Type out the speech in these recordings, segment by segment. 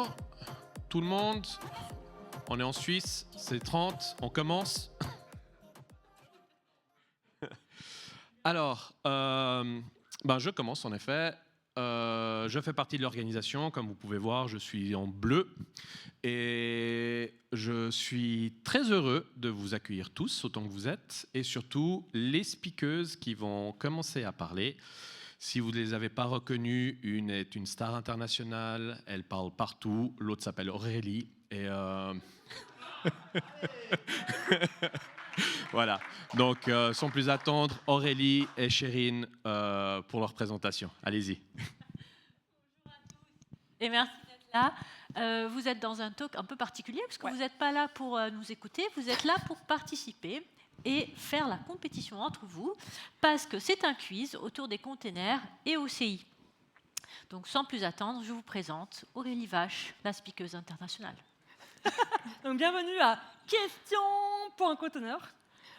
Bonjour, tout le monde. On est en Suisse, c'est 30, on commence. Alors, je commence en effet. Je fais partie de l'organisation, comme vous pouvez voir, je suis en bleu. Et je suis très heureux de vous accueillir tous, autant que vous êtes, et surtout les speakers qui vont commencer à parler. Si vous ne les avez pas reconnues, une est une star internationale, elle parle partout, l'autre s'appelle Aurélie, et voilà. Donc, sans plus attendre, Aurélie et Chérine pour leur présentation. Allez-y. Et merci d'être là. Vous êtes dans un talk un peu particulier, parce que vous n'êtes pas là pour nous écouter, vous êtes là pour participer et faire la compétition entre vous, parce que c'est un quiz autour des containers et OCI. Donc, sans plus attendre, je vous présente Aurélie Vache, la speakeuse internationale. Donc, bienvenue à Question pour un conteneur.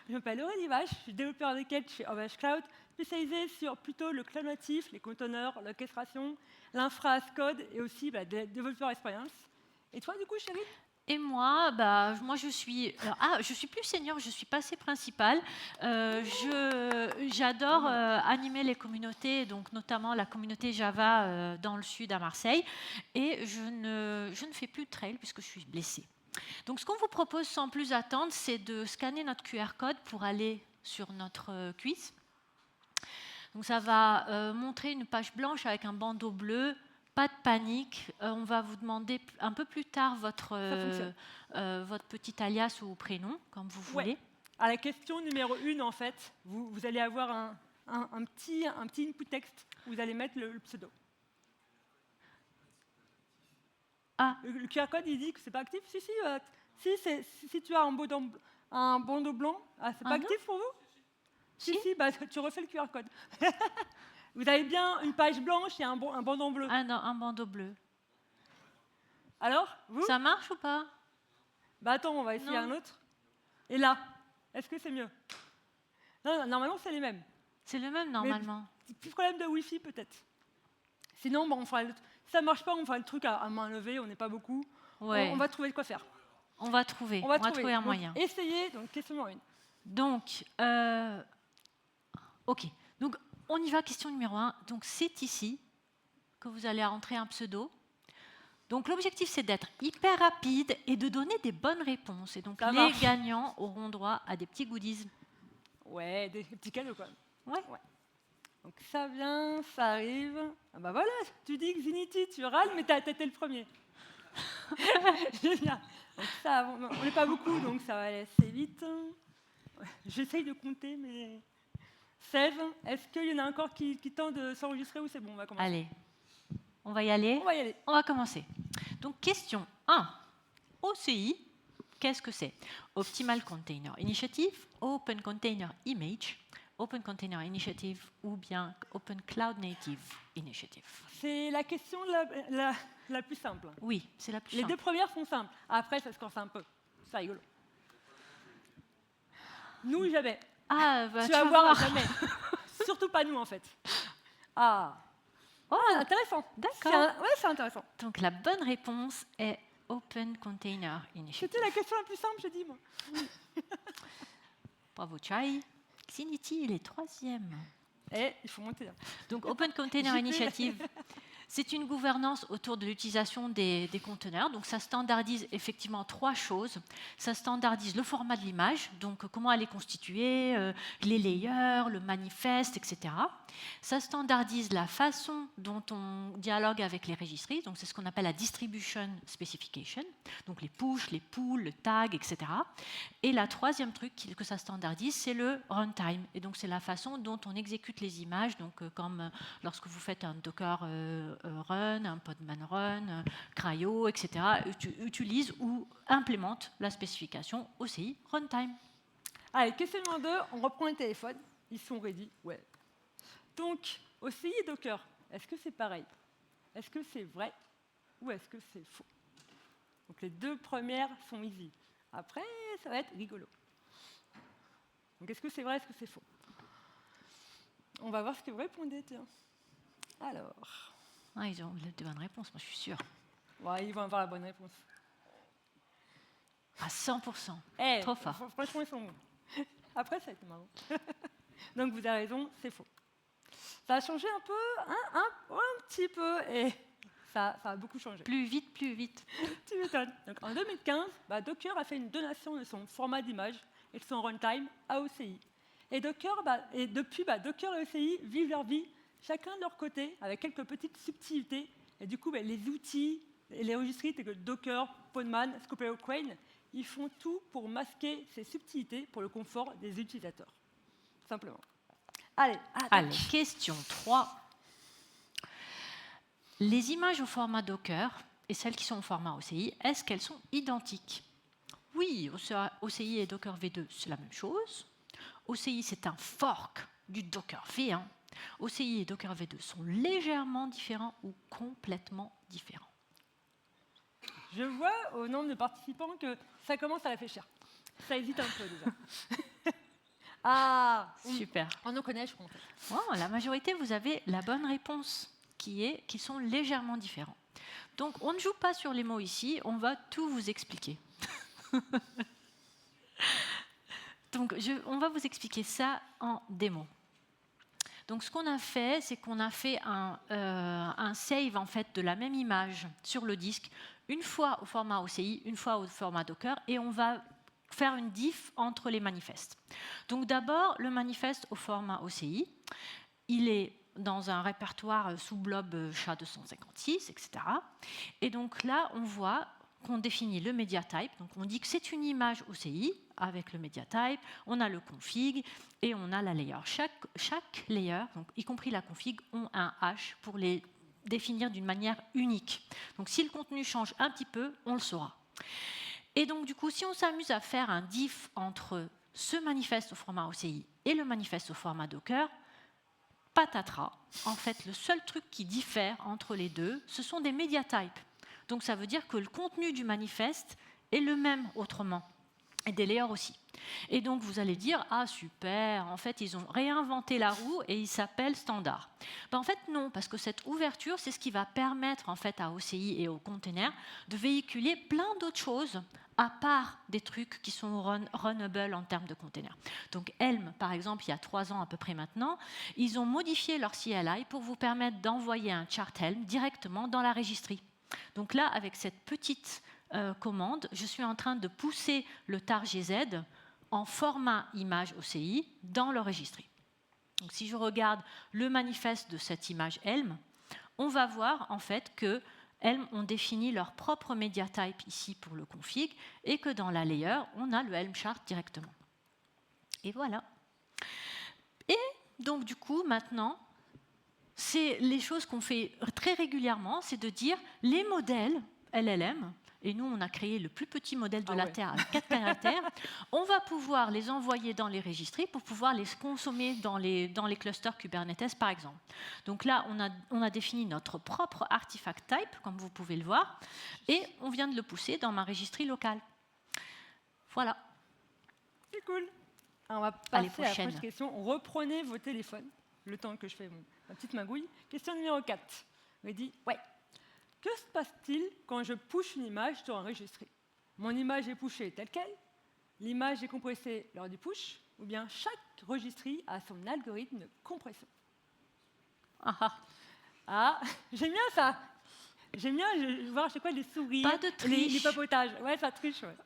Je m'appelle Aurélie Vache, je suis développeur d'équête chez OVH Cloud, spécialisée sur plutôt le cloud natif, les conteneurs, l'orchestration, l'infra as code et aussi des développeurs expérience. Et toi, du coup, chérie? Et moi, je suis plus senior, je suis passée principale. J'adore animer les communautés, donc notamment la communauté Java dans le sud à Marseille. Et je ne fais plus de trail puisque je suis blessée. Donc ce qu'on vous propose sans plus attendre, c'est de scanner notre QR code pour aller sur notre quiz. Donc ça va montrer une page blanche avec un bandeau bleu. Pas de panique, on va vous demander un peu plus tard votre petit alias ou prénom, comme vous voulez. À la question numéro 1, en fait, vous allez avoir un petit input texte où vous allez mettre le pseudo. Ah. Le QR code, il dit que c'est pas actif. Si tu as un bandeau blanc, c'est pas actif pour vous? Si, tu refais le QR code. Vous avez bien une page blanche et un bandeau bleu. Ah non, un bandeau bleu. Alors, vous? Ça marche ou pas? Attends, on va essayer un autre. Et là, est-ce que c'est mieux? Non, normalement, c'est les mêmes. C'est le même, normalement. Mais petit problème de Wi-Fi, peut-être. Sinon, on fera si ça ne marche pas, on fera le truc à main levée, on n'est pas beaucoup. Ouais. On va trouver de quoi faire. On va trouver un moyen. Essayez, donc question numéro 1. Donc, OK. Donc, on y va, question numéro 1. Donc, c'est ici que vous allez rentrer un pseudo. Donc, l'objectif, c'est d'être hyper rapide et de donner des bonnes réponses. Et donc, les gagnants auront droit à des petits goodies. Ouais, des petits cadeaux, quoi. Ouais. Donc, ça vient, ça arrive. Ah bah voilà, tu dis Xinity, tu râles, mais t'as été le premier. Génial. Donc, ça, on n'est pas beaucoup, donc ça va aller assez vite. J'essaye de compter, mais... 16. Est-ce qu'il y en a encore qui tentent de s'enregistrer ou c'est bon, on va commencer? Allez, on va y aller. On va y aller. On va commencer. Donc, question 1. OCI, qu'est-ce que c'est? Optimal Container Initiative, Open Container Image, Open Container Initiative ou bien Open Cloud Native Initiative? C'est la question la plus simple. Oui, c'est la plus Les simple. deux premières sont simples. Après, ça se corse un peu. C'est rigolo. Nous, jamais. Ah, tu vas voir jamais. Surtout pas nous, en fait. Ah, intéressant. D'accord. Ouais, c'est intéressant. Donc, la bonne réponse est Open Container Initiative. C'était la question la plus simple, j'ai dit, moi. Bravo, Chai. Xinity, il est 3e. Il faut monter là. Donc, Open Container Initiative, c'est une gouvernance autour de l'utilisation des conteneurs. Donc, ça standardise effectivement 3 choses. Ça standardise le format de l'image, donc comment elle est constituée, les layers, le manifeste, etc. Ça standardise la façon dont on dialogue avec les registries. Donc, c'est ce qu'on appelle la distribution specification. Donc, les push, les pulls, le tag, etc. Et la 3e truc que ça standardise, c'est le runtime. Et donc, c'est la façon dont on exécute les images, donc comme lorsque vous faites un Docker run, un Podman run, Cryo, etc., utilise ou implémente la spécification OCI runtime. Allez, question numéro 2, on reprend les téléphones. Ils sont ready. Ouais. Donc, OCI et Docker, est-ce que c'est pareil? Est-ce que c'est vrai ou est-ce que c'est faux? Donc, les deux premières sont easy. Après, ça va être rigolo. Donc, est-ce que c'est vrai, est-ce que c'est faux? On va voir ce que vous répondez, tiens. Alors. Ils ont de bonnes réponses, moi je suis sûre. Ouais, ils vont avoir la bonne réponse. À 100%. Eh, Trop fort. Franchement, ils sont bons. Après, ça a été marrant. Donc, vous avez raison, c'est faux. Ça a changé un peu, un petit peu, et ça a beaucoup changé. Plus vite, plus vite. Tu m'étonnes. Donc, en 2015, Docker a fait une donation de son format d'image et de son runtime à OCI. Et, depuis, Docker et OCI vivent leur vie, chacun de leur côté, avec quelques petites subtilités. Et du coup, les outils et les registries tels que Docker, Podman, Scopeo, Crane, ils font tout pour masquer ces subtilités pour le confort des utilisateurs. Simplement. Allez, Allez, question 3. Les images au format Docker et celles qui sont au format OCI, est-ce qu'elles sont identiques? Oui, OCI et Docker V2, c'est la même chose. OCI, c'est un fork du Docker V1. OCI et Docker V2 sont légèrement différents ou complètement différents. Je vois au nombre de participants que ça commence à réfléchir. Ça hésite un peu déjà. Super. On en connaît, je compte. Oh, la majorité, vous avez la bonne réponse, qu'ils sont légèrement différents. Donc, on ne joue pas sur les mots ici, on va tout vous expliquer. Donc, on va vous expliquer ça en démo. Donc, ce qu'on a fait, c'est qu'on a fait un save en fait, de la même image sur le disque, une fois au format OCI, une fois au format Docker, et on va faire une diff entre les manifestes. Donc d'abord, le manifeste au format OCI, il est dans un répertoire sous blob SHA-256, etc. Et donc là, on voit qu'on définit le media type. Donc on dit que c'est une image OCI avec le media type, on a le config et on a la layer. Chaque layer, donc y compris la config, ont un hash pour les définir d'une manière unique. Donc si le contenu change un petit peu, on le saura. Et donc, du coup, si on s'amuse à faire un diff entre ce manifeste au format OCI et le manifeste au format Docker, patatras. En fait, le seul truc qui diffère entre les deux, ce sont des media types. Donc, ça veut dire que le contenu du manifeste est le même autrement, et des layers aussi. Et donc, vous allez dire, ah super, en fait, ils ont réinventé la roue et il s'appelle standard. En fait, non, parce que cette ouverture, c'est ce qui va permettre en fait, à OCI et aux containers de véhiculer plein d'autres choses à part des trucs qui sont runnable en termes de containers. Donc Helm, par exemple, il y a 3 ans à peu près maintenant, ils ont modifié leur CLI pour vous permettre d'envoyer un chart Helm directement dans la registry. Donc là, avec cette petite commande, je suis en train de pousser le tar.gz en format image OCI dans le registry. Donc si je regarde le manifeste de cette image Helm, on va voir en fait que Helm ont défini leur propre media type ici pour le config et que dans la layer, on a le Helm chart directement. Et voilà. Et donc du coup, maintenant, c'est les choses qu'on fait très régulièrement, c'est de dire les modèles LLM, et nous on a créé le plus petit modèle de la Terre avec 4 caractères, on va pouvoir les envoyer dans les registries pour pouvoir les consommer dans les clusters Kubernetes par exemple. Donc là on a défini notre propre artifact type, comme vous pouvez le voir, et on vient de le pousser dans ma registrie locale. Voilà. C'est cool. Alors, on va passer à la prochaine question. Reprenez vos téléphones, le temps que je fais ma petite magouille. Question numéro 4. On dit, ouais. Que se passe-t-il quand je push une image sur un registry? Mon image est pushée telle qu'elle, l'image est compressée lors du push, ou bien chaque registry a son algorithme de compression. J'aime bien ça. J'aime bien voir chez quoi les sourires, pas de triche. Les papotages. Ouais, ça triche, ouais.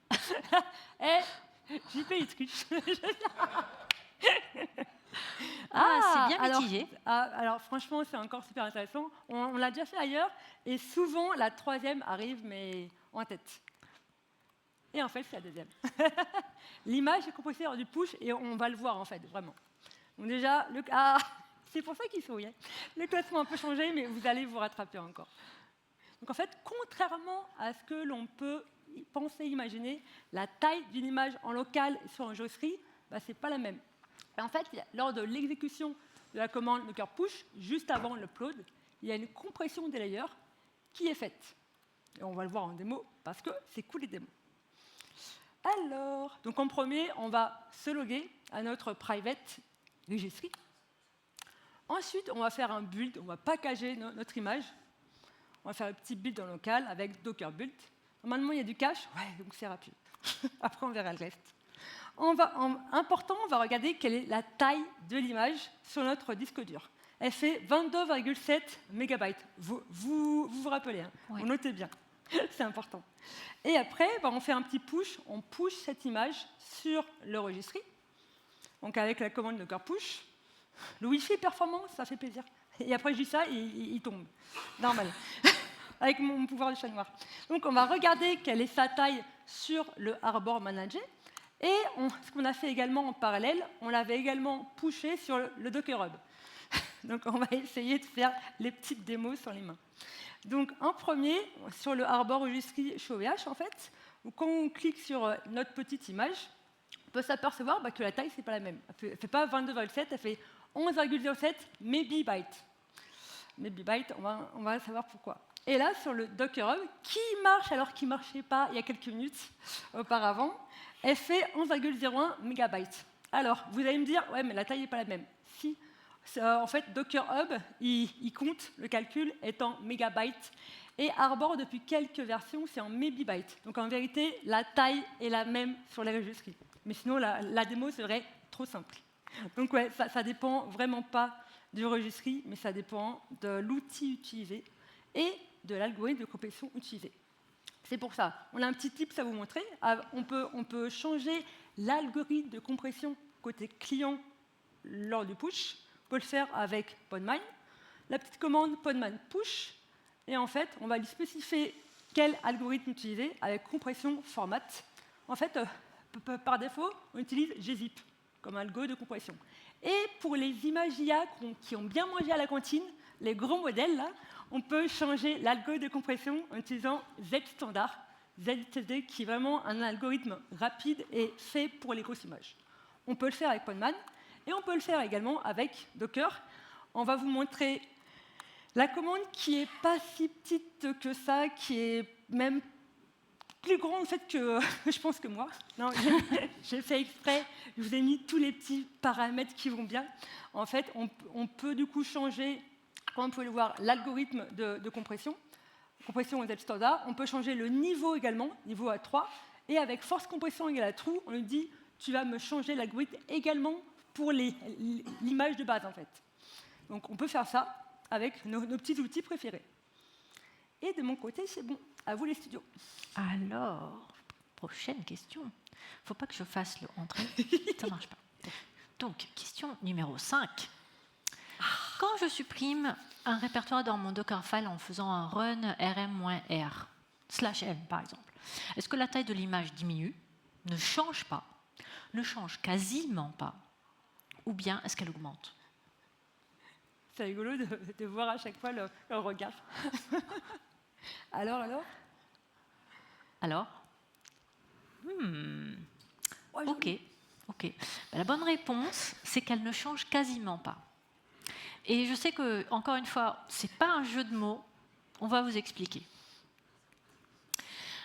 JP, il triche. C'est bien mitigé. Alors, franchement, c'est encore super intéressant. On l'a déjà fait ailleurs, et souvent, la troisième arrive, mais en tête. Et en fait, c'est la deuxième. L'image est compressée lors du push, et on va le voir, en fait, vraiment. Donc déjà, c'est pour ça qu'il sourit. Le classement a un peu changé, mais vous allez vous rattraper encore. Donc en fait, contrairement à ce que l'on peut penser, imaginer, la taille d'une image en local sur un registry, c'est pas la même. Et en fait, lors de l'exécution de la commande Docker push, juste avant l'upload, il y a une compression des layers qui est faite. Et on va le voir en démo, parce que c'est cool les démos. Alors, donc en premier, on va se loguer à notre private registry. Ensuite, on va faire un build, on va packager notre image. On va faire un petit build en local avec Docker build. Normalement, il y a du cache, ouais, donc c'est rapide. Après, on verra le reste. Important, on va regarder quelle est la taille de l'image sur notre disque dur. Elle fait 22,7 MB. Vous rappelez, hein, Oui. vous notez bien, c'est important. Et après, on fait un petit push, on push cette image sur le registry. Donc avec la commande Docker push, le Wi-Fi est performant, ça fait plaisir. Et après, je dis ça, il tombe. Normal. Avec mon pouvoir de chat noir. Donc on va regarder quelle est sa taille sur le Arbor Manager. Et ce qu'on a fait également en parallèle, on l'avait également pushé sur le Docker Hub. Donc on va essayer de faire les petites démos sur les mains. Donc en premier, sur le Arbor Registry ShowVH, en fait, quand on clique sur notre petite image, on peut s'apercevoir que la taille, c'est pas la même. Elle ne fait pas 22,7, elle fait 11,07 MB. MB, on va savoir pourquoi. Et là, sur le Docker Hub, qui marche alors qu'il ne marchait pas il y a quelques minutes auparavant, elle fait 11,01 MB. Alors, vous allez me dire, ouais, mais la taille n'est pas la même. Si, en fait, Docker Hub, il compte, le calcul est en mégabytes. Et Arbor, depuis quelques versions, c'est en mébibytes. Donc en vérité, la taille est la même sur les registries. Mais sinon, la démo serait trop simple. Donc ouais, ça dépend vraiment pas du registry, mais ça dépend de l'outil utilisé et de l'algorithme de compression utilisé. C'est pour ça, on a un petit tip à vous montrer. On peut changer l'algorithme de compression côté client lors du push. On peut le faire avec Podman. La petite commande Podman push, et en fait, on va lui spécifier quel algorithme utiliser avec compression format. En fait, par défaut, on utilise gzip comme algo de compression. Et pour les images IA qui ont bien mangé à la cantine, les gros modèles, là, on peut changer l'algo de compression en utilisant Z-Standard, ZTD, qui est vraiment un algorithme rapide et fait pour les grosses images. On peut le faire avec Podman, et on peut le faire également avec Docker. On va vous montrer la commande qui n'est pas si petite que ça, qui est même plus grande en fait que je pense que moi. Non, j'ai fait exprès, je vous ai mis tous les petits paramètres qui vont bien. En fait, on peut du coup changer, comme vous pouvez le voir, l'algorithme de compression Z standard. On peut changer le niveau également, niveau à 3. Et avec force compression égale à true, on lui dit tu vas me changer l'algorithme également pour l'image de base en fait. Donc on peut faire ça avec nos petits outils préférés. Et de mon côté, c'est bon. À vous les studios. Alors, prochaine question. Il ne faut pas que je fasse le entrée, ça ne marche pas. Donc, question numéro 5. Quand je supprime un répertoire dans mon Dockerfile en faisant un run rm-r, /m par exemple, est-ce que la taille de l'image diminue, ne change pas, ne change quasiment pas, ou bien est-ce qu'elle augmente? C'est rigolo de voir à chaque fois le regard. Alors Ok. La bonne réponse, c'est qu'elle ne change quasiment pas. Et je sais que, encore une fois, ce n'est pas un jeu de mots. On va vous expliquer.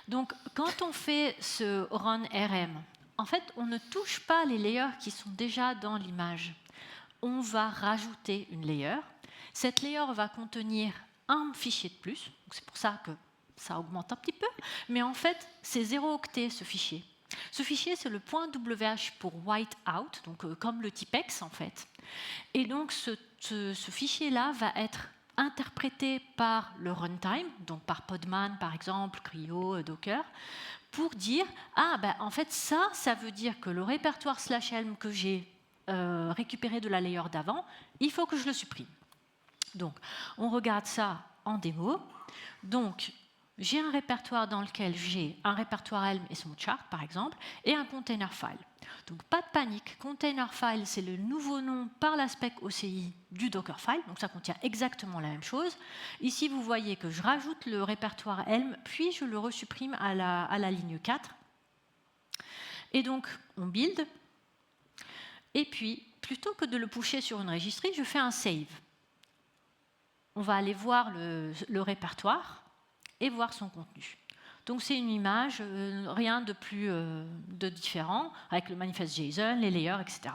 Donc, quand on fait ce run RM, en fait, on ne touche pas les layers qui sont déjà dans l'image. On va rajouter une layer. Cette layer va contenir un fichier de plus. C'est pour ça que ça augmente un petit peu. Mais en fait, c'est 0 octet ce fichier. Ce fichier, c'est le .wh pour whiteout, donc comme le type X en fait. Et donc, ce fichier-là va être interprété par le runtime, donc par Podman par exemple, Creo, Docker, pour dire en fait ça veut dire que le répertoire /helm que j'ai récupéré de la layer d'avant, il faut que je le supprime. Donc, on regarde ça en démo. Donc, j'ai un répertoire dans lequel j'ai un répertoire Helm et son chart, par exemple, et un container file. Donc, pas de panique. Container file, c'est le nouveau nom par la spec OCI du Dockerfile. Donc, ça contient exactement la même chose. Ici, vous voyez que je rajoute le répertoire Helm, puis je le resupprime à la ligne 4. Et donc, on build. Et puis, plutôt que de le pusher sur une registry, je fais un save. On va aller voir le répertoire et voir son contenu. Donc c'est une image, rien de plus de différent, avec le manifeste JSON, les layers, etc.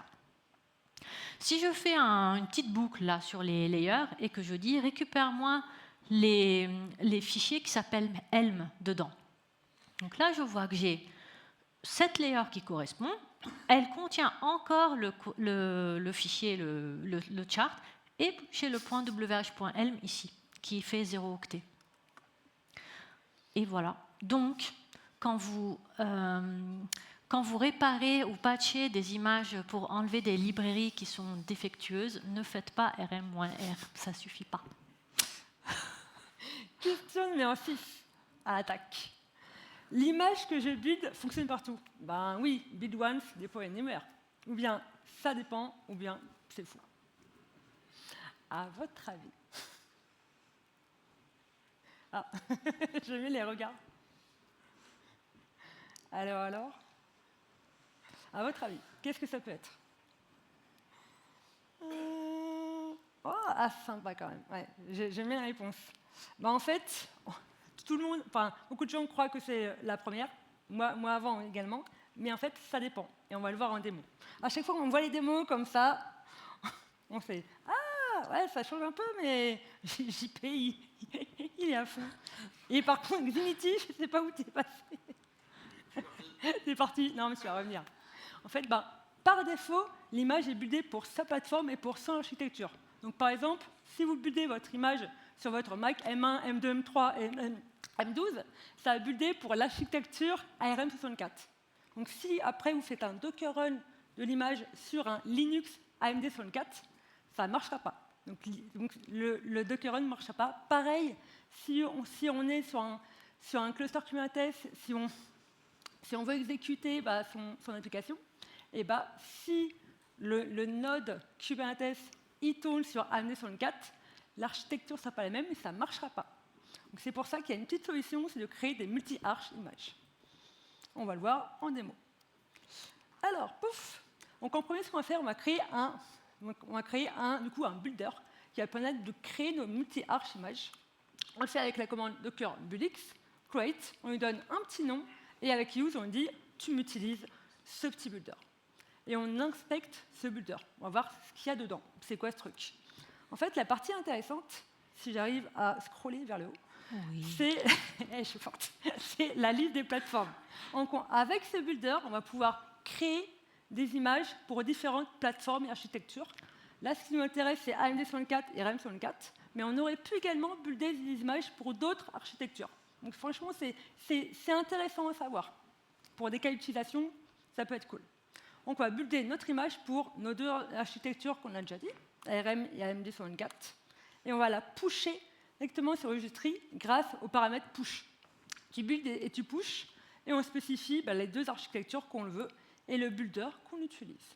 Si je fais une petite boucle là sur les layers et que je dis récupère-moi les fichiers qui s'appellent Helm dedans. Donc là, je vois que j'ai cette layer qui correspond. Elle contient encore le fichier, le chart, et j'ai le point wh.helm ici, qui fait 0 octet. Et voilà. Donc, quand vous réparez ou patchez des images pour enlever des librairies qui sont défectueuses, ne faites pas rm-r, ça ne suffit pas. Question numéro 6 à l'attaque. L'image que je build fonctionne partout. Ben oui, build once, deploy anywhere. Ou bien ça dépend, ou bien c'est faux. À votre avis? Ah, je mets les regards. Alors à votre avis, qu'est-ce que ça peut être? Oh, sympa quand même. Ouais, j'aime bien la réponse. Ben, en fait, tout le monde, enfin, beaucoup de gens croient que c'est la première, moi avant également, mais en fait, ça dépend. Et on va le voir en démo. À chaque fois qu'on voit les démos comme ça, on fait ah ouais, ça change un peu, mais JP, il est à fond. Et par contre, Xfinity, je ne sais pas où tu es passé. C'est parti. Non, mais tu vas revenir. En fait, ben, par défaut, l'image est buildée pour sa plateforme et pour son architecture. Donc, par exemple, si vous buildez votre image sur votre Mac M1, M2, M3 et M12, ça va builder pour l'architecture ARM64. Donc, si après vous faites un Docker run de l'image sur un Linux AMD64, ça ne marchera pas. Donc le Docker run ne marchera pas. Pareil, si on est sur un cluster Kubernetes, si on veut exécuter son application, et si le node Kubernetes il tourne sur AMD64, l'architecture ne sera pas la même et ça ne marchera pas. C'est pour ça qu'il y a une petite solution, c'est de créer des multi-arch images. On va le voir en démo. Alors, pouf. Donc en premier, ce qu'on va faire, on va créer un builder qui va permettre de créer nos multi-arch images. On le fait avec la commande docker buildx, create, on lui donne un petit nom, et avec use, on lui dit tu m'utilises ce petit builder. Et on inspecte ce builder. On va voir ce qu'il y a dedans. C'est quoi ce truc? En fait, la partie intéressante, si j'arrive à scroller vers le haut, oui. je suis forte. C'est la liste des plateformes. Donc, avec ce builder, on va pouvoir créer des images pour différentes plateformes et architectures. Là, ce qui nous intéresse, c'est AMD64 et RAM64, mais on aurait pu également builder des images pour d'autres architectures. Donc franchement, c'est intéressant à savoir. Pour des cas d'utilisation, ça peut être cool. Donc on va builder notre image pour nos deux architectures qu'on a déjà dit, ARM et AMD64, et on va la pusher directement sur le registry grâce au paramètre push. Tu builds et tu push, et on spécifie les deux architectures qu'on veut et le builder qu'on utilise.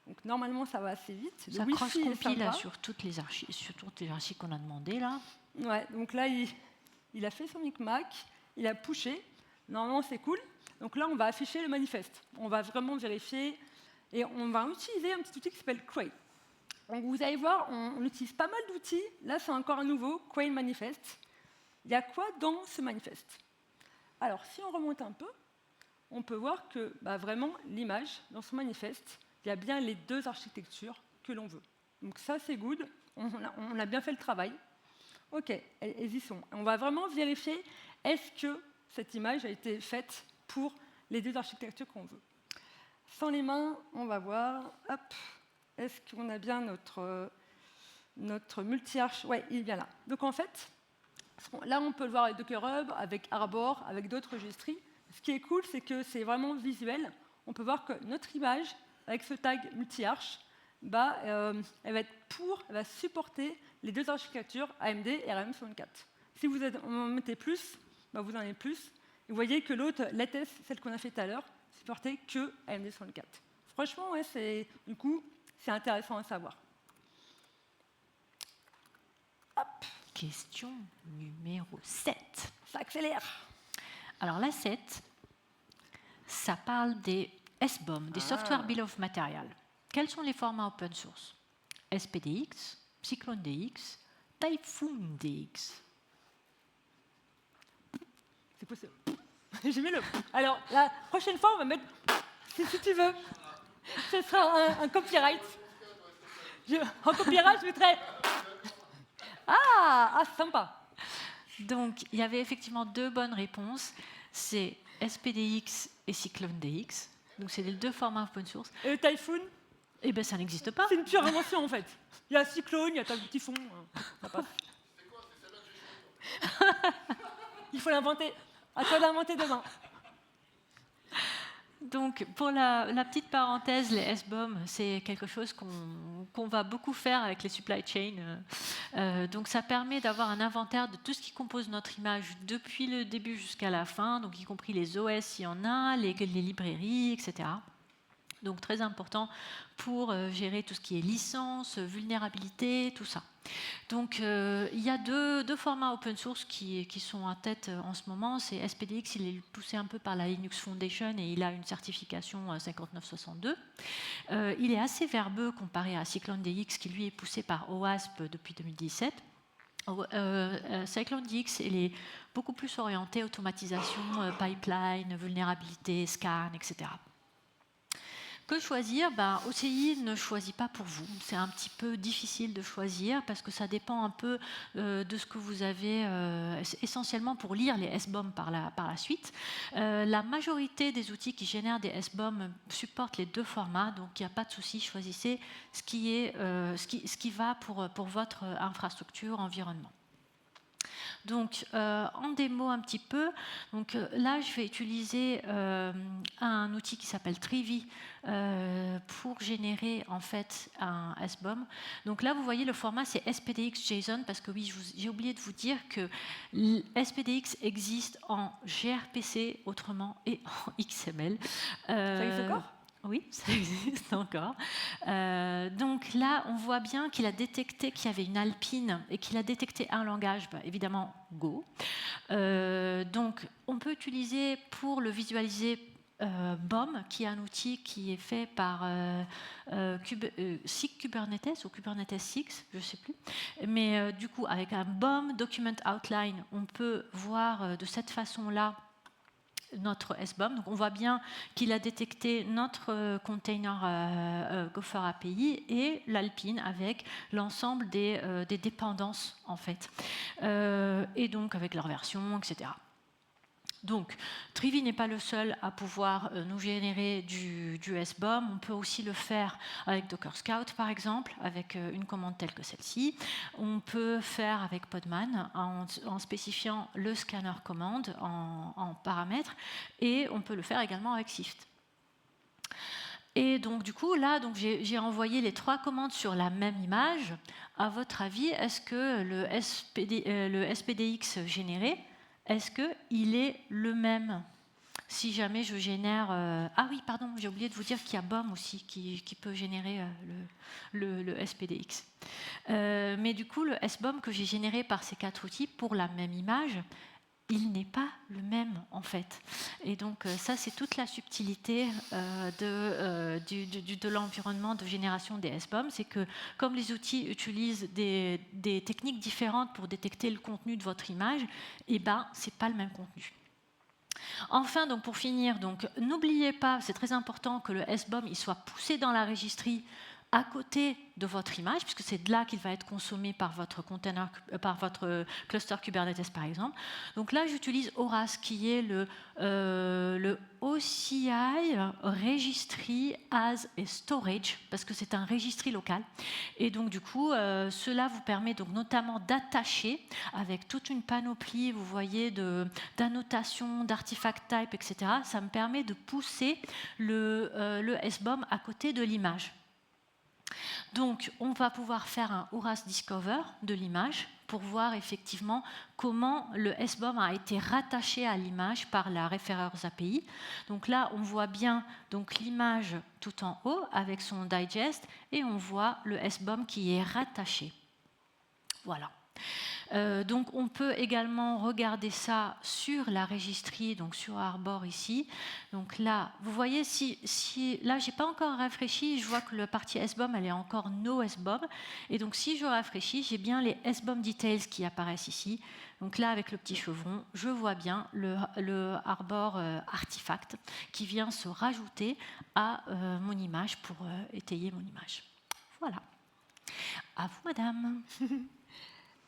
Donc normalement, ça va assez vite. Ça cross-compile là sur toutes les archives qu'on a demandées là. Ouais, donc là, il a fait son micmac, il a pushé. Normalement, c'est cool. Donc là, on va afficher le manifeste. On va vraiment vérifier et on va utiliser un petit outil qui s'appelle Crane. Donc vous allez voir, on utilise pas mal d'outils. Là, c'est encore un nouveau, Crane Manifest. Il y a quoi dans ce manifeste? Alors, si on remonte un peu, on peut voir que vraiment, l'image, dans son manifeste, il y a bien les deux architectures que l'on veut. Donc ça, c'est good. On a bien fait le travail. OK, elles y sont. On va vraiment vérifier est-ce que cette image a été faite pour les deux architectures qu'on veut. Sans les mains, on va voir. Hop, est-ce qu'on a bien notre multi-arch? Oui, il est bien là. Donc en fait, là, on peut le voir avec Docker Hub, avec Arbor, avec d'autres registries. Ce qui est cool, c'est que c'est vraiment visuel. On peut voir que notre image, avec ce tag multi-arch, elle va supporter les deux architectures AMD et RM64. Si vous en mettez plus, vous en avez plus. Et vous voyez que l'autre, latest, celle qu'on a fait tout à l'heure, supportait que AMD64. Franchement, ouais, c'est intéressant à savoir. Hop. Question numéro 7. Ça accélère. Alors la 7, ça parle des SBOM, des Software Bill of Material. Quels sont les formats open source? SPDX, CycloneDX, TyphoonDX. C'est possible. J'ai mis le... Alors, la prochaine fois, on va mettre... Si tu veux. Ce sera un copyright. En copyright, je mettrai... Ah, sympa. Donc, il y avait effectivement 2 bonnes réponses. C'est SPDX et CycloneDX. Donc, c'est les 2 formats open source. Et Typhoon, Eh bien, ça n'existe pas. c'est une pure invention en fait. Il y a Cyclone, il y a Typhon. Ça passe. Il faut l'inventer. À toi de l'inventer demain. Donc, pour la petite parenthèse, les SBOM, c'est quelque chose qu'on va beaucoup faire avec les supply chains. Donc, ça permet d'avoir un inventaire de tout ce qui compose notre image depuis le début jusqu'à la fin, donc y compris les OS s'il y en a, les librairies, etc. Donc, très important pour gérer tout ce qui est licence, vulnérabilité, tout ça. Donc, il y a deux formats open source qui sont en tête en ce moment. C'est SPDX, il est poussé un peu par la Linux Foundation et il a une certification 5962. Il est assez verbeux comparé à CycloneDX qui, lui, est poussé par OWASP depuis 2017. CycloneDX, il est beaucoup plus orienté automatisation, pipeline, vulnérabilité, scan, etc. Que choisir? OCI ne choisit pas pour vous. C'est un petit peu difficile de choisir parce que ça dépend un peu de ce que vous avez essentiellement pour lire les SBOM par la suite. La majorité des outils qui génèrent des SBOM supportent les 2 formats, donc il n'y a pas de souci, choisissez ce qui va pour votre infrastructure, environnement. Donc, en démo un petit peu, donc, là, je vais utiliser un outil qui s'appelle Trivi pour générer en fait un SBOM. Donc là, vous voyez, le format, c'est SPDX JSON, parce que oui, j'ai oublié de vous dire que SPDX existe en gRPC autrement et en XML. Ça existe encore ? Oui, ça existe encore. Donc là, on voit bien qu'il a détecté qu'il y avait une alpine et qu'il a détecté un langage, évidemment Go. Donc, on peut utiliser pour le visualiser BOM, qui est un outil qui est fait par SIG Kubernetes ou Kubernetes 6, je ne sais plus. Mais du coup, avec un BOM Document Outline, on peut voir de cette façon-là notre SBOM. Donc on voit bien qu'il a détecté notre container Gopher API et l'Alpine avec l'ensemble des dépendances en fait, et donc avec leur version, etc. Donc, Trivi n'est pas le seul à pouvoir nous générer du SBOM. On peut aussi le faire avec Docker Scout, par exemple, avec une commande telle que celle-ci. On peut faire avec Podman en spécifiant le scanner commande en paramètres. Et on peut le faire également avec Sift. Et donc, du coup, là, j'ai envoyé les 3 commandes sur la même image. À votre avis, est-ce que le SPDX généré, est-ce qu'il est le même? Si jamais je génère... Ah oui, pardon, j'ai oublié de vous dire qu'il y a BOM aussi qui peut générer le SPDX. Mais du coup, le SBOM que j'ai généré par ces 4 outils pour la même image, il n'est pas le même en fait. Et donc ça, c'est toute la subtilité de l'environnement de génération des SBOM, c'est que comme les outils utilisent des techniques différentes pour détecter le contenu de votre image, eh ben, c'est pas le même contenu. Enfin, donc pour finir, n'oubliez pas, c'est très important que le SBOM il soit poussé dans la registry à côté de votre image, puisque c'est de là qu'il va être consommé par votre container, par votre cluster Kubernetes par exemple. Donc là, j'utilise Horace, qui est le OCI Registry as a Storage, parce que c'est un registry local. Et donc du coup, cela vous permet donc notamment d'attacher avec toute une panoplie, vous voyez, d'annotations, d'artifact type, etc. Ça me permet de pousser le SBOM à côté de l'image. Donc, on va pouvoir faire un Horace Discover de l'image pour voir effectivement comment le SBOM a été rattaché à l'image par la Referrers API. Donc là, on voit bien l'image tout en haut avec son digest et on voit le SBOM qui est rattaché. Voilà. Donc on peut également regarder ça sur la registry, donc sur Arbor ici. Donc là, vous voyez, là, j'ai pas encore rafraîchi, je vois que la partie SBOM, elle est encore no SBOM. Et donc si je rafraîchis, j'ai bien les SBOM details qui apparaissent ici. Donc là, avec le petit chevron, je vois bien le Arbor artifact qui vient se rajouter à mon image pour étayer mon image. Voilà. À vous, madame.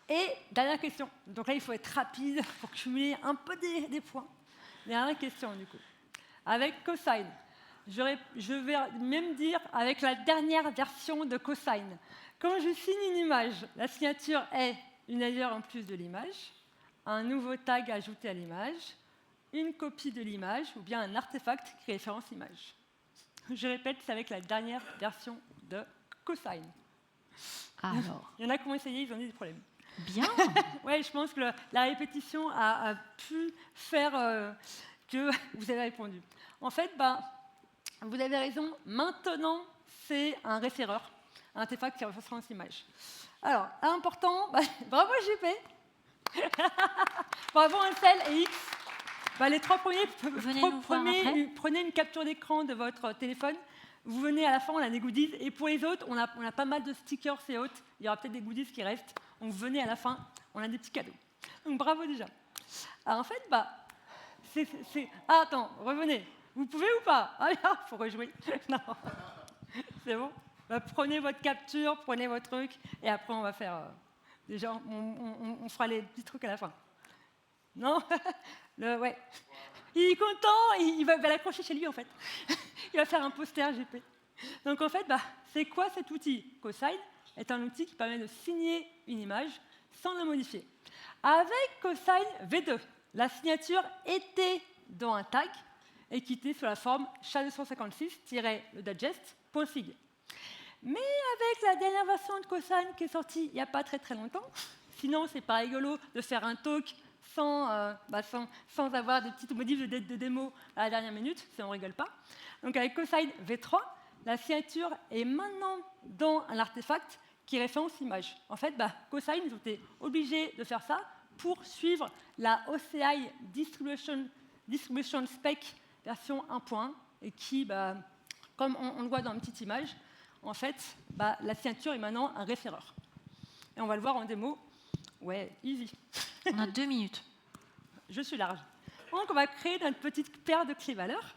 Et dernière question. Donc là, il faut être rapide pour cumuler un peu des points. Dernière question, du coup. Avec cosine, je vais même dire avec la dernière version de cosine. Quand je signe une image, la signature est une layer en plus de l'image, un nouveau tag ajouté à l'image, une copie de l'image ou bien un artefact qui référence l'image. Je répète, c'est avec la dernière version de cosine. Alors, Il y en a qui ont essayé, ils ont eu des problèmes. bien. Ouais, je pense que la répétition a pu faire que vous avez répondu. En fait, vous avez raison, maintenant, c'est un référeur, un artefact qui référence l'image. Alors, important, bravo JP, bravo Ansel et X. Les trois premiers, Venez nous voir après. prenez une capture d'écran de votre téléphone. Vous venez à la fin, on a des goodies. Et pour les autres, on a pas mal de stickers et autres. Il y aura peut-être des goodies qui restent. Donc venez à la fin, on a des petits cadeaux. Donc bravo déjà. Alors en fait, attends, revenez. Vous pouvez ou pas? Ah, il faut rejouer. Non, c'est bon. Prenez votre capture, prenez votre truc, et après on va faire... déjà, on fera les petits trucs à la fin. Non. Ouais. Il est content, il va l'accrocher chez lui en fait. Il va faire un poster GP. Donc en fait, c'est quoi cet outil? Cosine est un outil qui permet de signer une image sans la modifier. Avec Cosine V2, la signature était dans un tag et qui était sous la forme SHA-256-le-digest.sig. Mais avec la dernière version de Cosine qui est sortie il n'y a pas très longtemps, sinon c'est pas rigolo de faire un talk sans avoir des petites modifs de démo à la dernière minute, si on ne rigole pas. Donc avec Cosine V3, la signature est maintenant dans un artefact qui référence l'image. En fait, Cosine, ils ont été obligés de faire ça pour suivre la OCI Distribution Spec version 1.1 et qui, comme on le voit dans une petite image, en fait, la signature est maintenant un référeur. Et on va le voir en démo. Ouais, easy. On a 2 minutes. Je suis large. Donc, on va créer notre petite paire de clés valeurs.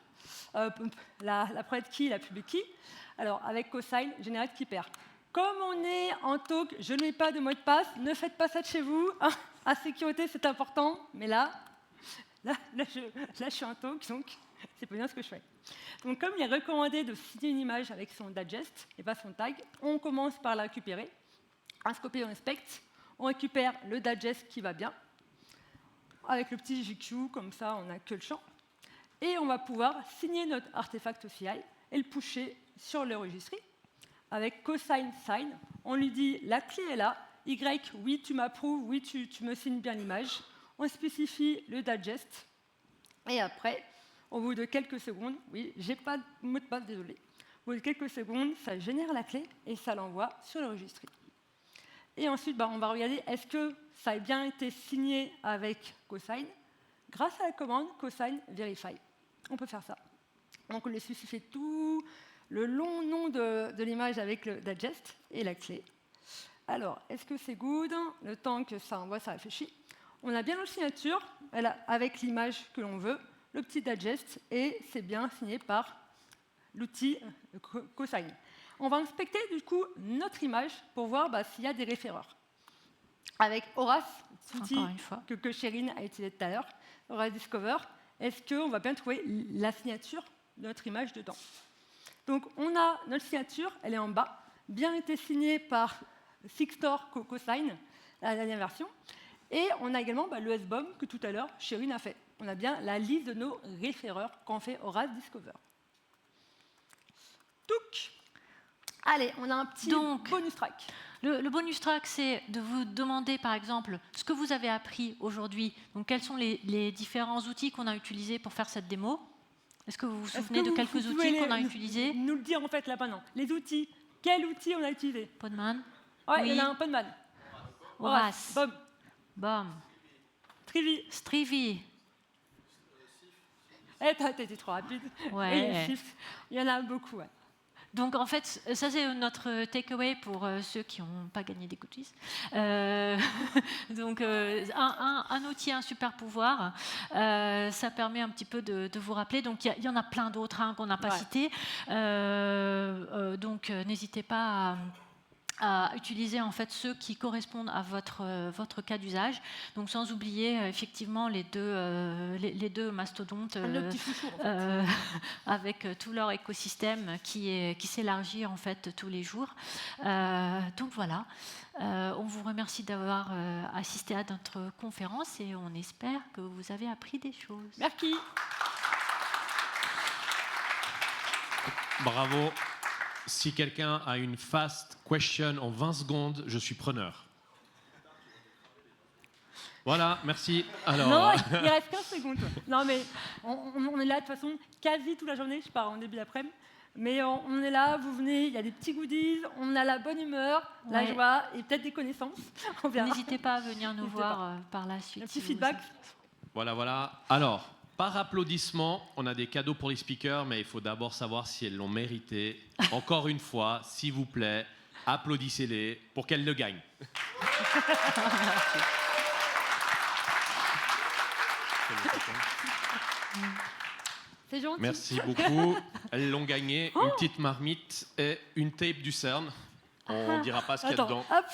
La private key et la public key. Alors, avec Cosine, generate key pair. Comme on est en talk, je ne mets pas de mot de passe. Ne faites pas ça de chez vous. À sécurité, c'est important. Mais là, je suis en talk, donc c'est pas bien ce que je fais. Donc, comme il est recommandé de signer une image avec son digest et pas son tag, on commence par la récupérer. On se copie, on inspecte. On récupère le digest qui va bien. Avec le petit GQ, comme ça, on n'a que le champ. Et on va pouvoir signer notre artefact OCI et le pusher sur le registry. Avec cosine sign, on lui dit la clé est là, Y, oui, tu m'approuves, oui, tu me signes bien l'image. On spécifie le digest. Et après, au bout de quelques secondes, oui, j'ai pas de mot de passe, désolé. Au bout de quelques secondes, ça génère la clé et ça l'envoie sur le registry. Et ensuite, on va regarder est-ce que ça a bien été signé avec cosine. Grâce à la commande cosine verify. On peut faire ça. Donc on lui spécifie tout le long nom de l'image avec le digest et la clé. Alors, est-ce que c'est good? Le temps que ça envoie, ça réfléchit. On a bien notre signature avec l'image que l'on veut, le petit digest, et c'est bien signé par l'outil cosine. On va inspecter du coup notre image pour voir s'il y a des référeurs. Avec Horace, l'outil que Chérine a utilisé tout à l'heure, Horace Discover, est-ce qu'on va bien trouver la signature de notre image dedans? Donc on a notre signature, elle est en bas, bien été signée par Sixtor Cosine, la dernière version, et on a également le SBOM que tout à l'heure Chérine a fait. On a bien la liste de nos référeurs quand on fait Horace Discover. Touc. Allez, on a un petit bonus track. Le bonus track, c'est de vous demander, par exemple, ce que vous avez appris aujourd'hui. Donc, quels sont les différents outils qu'on a utilisés pour faire cette démo? Est-ce que vous vous souvenez de quelques outils qu'on a utilisés? Nous le dire en fait là maintenant. Les outils. Quels outils on a utilisé? Podman. Ouais, oui. Il y en a un Podman. Horace. Bom. Bom. Trivi. Strivi. T'étais trop rapide. Ouais. Et il y en a beaucoup, ouais. Donc, en fait, ça, c'est notre takeaway pour ceux qui n'ont pas gagné des cookies. Donc, un outil, un super pouvoir. Ça permet un petit peu de vous rappeler. Donc, il y en a plein d'autres qu'on n'a pas cités. Donc, n'hésitez pas à utiliser en fait ceux qui correspondent à votre cas d'usage. Donc sans oublier effectivement les deux mastodontes Nos petits chouchous, en fait. avec tout leur écosystème qui s'élargit en fait tous les jours. Donc voilà, on vous remercie d'avoir assisté à notre conférence et on espère que vous avez appris des choses. Merci. Bravo. Si quelqu'un a une fast question en 20 secondes, je suis preneur. Voilà, merci. Alors, Non, il reste 15 secondes. Non, mais on est là de toute façon quasi toute la journée. Je pars en début d'après-midi. Mais on est là, vous venez, il y a des petits goodies, on a la bonne humeur, la Ouais. joie et peut-être des connaissances. On verra. N'hésitez pas à venir nous N'hésitez voir par la suite. Un petit si vous- feedback. voilà. Alors, par applaudissement, on a des cadeaux pour les speakers, mais il faut d'abord savoir si elles l'ont mérité. Encore une fois, s'il vous plaît, applaudissez-les pour qu'elles le gagnent. C'est gentil. Merci beaucoup. Elles l'ont gagné. Une petite marmite et une tape du CERN. On ne dira pas ce qu'il y a Attends, dedans. hop.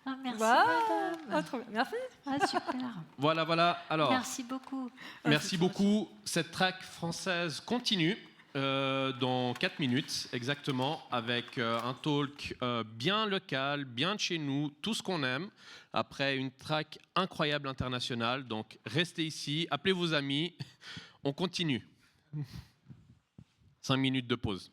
Ah, merci, Voilà. madame. Ah, trop bien. Merci. Ah, super. Voilà. Alors, Merci beaucoup. merci beaucoup. Cette track française continue dans 4 minutes exactement avec un talk bien local, bien de chez nous, tout ce qu'on aime. Après une track incroyable internationale. Donc restez ici, appelez vos amis. On continue. 5 minutes de pause.